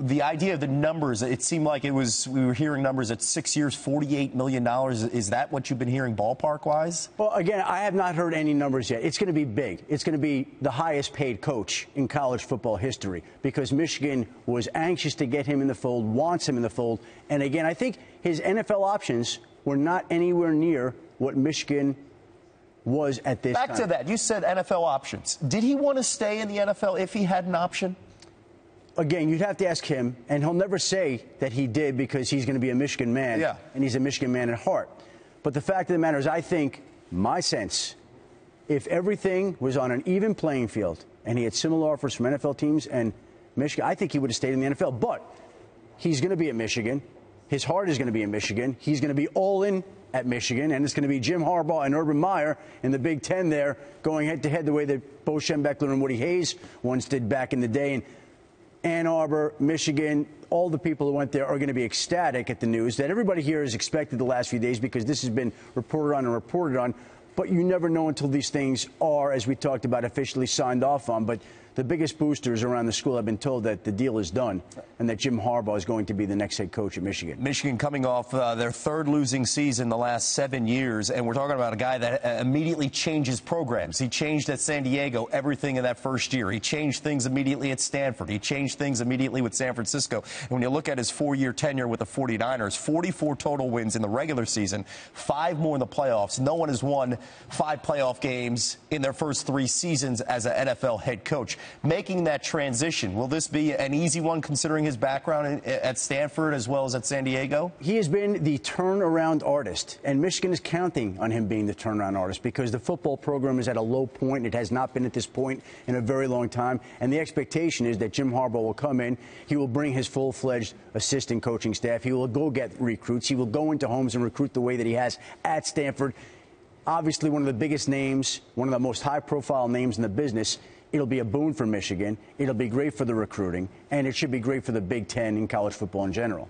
the idea of the numbers, it seemed like we were hearing numbers at 6 years, $48 million. Is that what you've been hearing ballpark-wise? Well, again, I have not heard any numbers yet. It's going to be big. It's going to be the highest paid coach in college football history because Michigan was anxious to get him in the fold, wants him in the fold. And again, I think his NFL options were not anywhere near what Michigan was at this time. Back to that. You said NFL options. Did he want to stay in the NFL if he had an option? Again, you'd have to ask him, and he'll never say that he did because he's going to be a Michigan man, and he's a Michigan man at heart. But the fact of the matter is, I think, my sense, if everything was on an even playing field and he had similar offers from NFL teams and Michigan, I think he would have stayed in the NFL. But he's going to be at Michigan. His heart is going to be in Michigan. He's going to be all in at Michigan, and it's going to be Jim Harbaugh and Urban Meyer in the Big Ten there going head-to-head the way that Bo Schembechler and Woody Hayes once did back in the day. And Ann Arbor, Michigan, all the people who went there are going to be ecstatic at the news that everybody here has expected the last few days because this has been reported on and reported on. But you never know until these things are, as we talked about, officially signed off on. But the biggest boosters around the school have been told that the deal is done and that Jim Harbaugh is going to be the next head coach at Michigan. Michigan coming off their third losing season the last 7 years, and we're talking about a guy that immediately changes programs. He changed at San Diego everything in that first year. He changed things immediately at Stanford. He changed things immediately with San Francisco. And when you look at his 4-year tenure with the 49ers, 44 total wins in the regular season, 5 more in the playoffs. No one has won 5 playoff games in their first 3 seasons as an NFL head coach. Making that transition, will this be an easy one considering his background at Stanford as well as at San Diego? He has been the turnaround artist, and Michigan is counting on him being the turnaround artist because the football program is at a low point. It has not been at this point in a very long time, and the expectation is that Jim Harbaugh will come in. He will bring his full-fledged assistant coaching staff. He will go get recruits. He will go into homes and recruit the way that he has at Stanford. Obviously, one of the biggest names, one of the most high-profile names in the business. It'll be a boon for Michigan. It'll be great for the recruiting, and it should be great for the Big Ten and college football in general.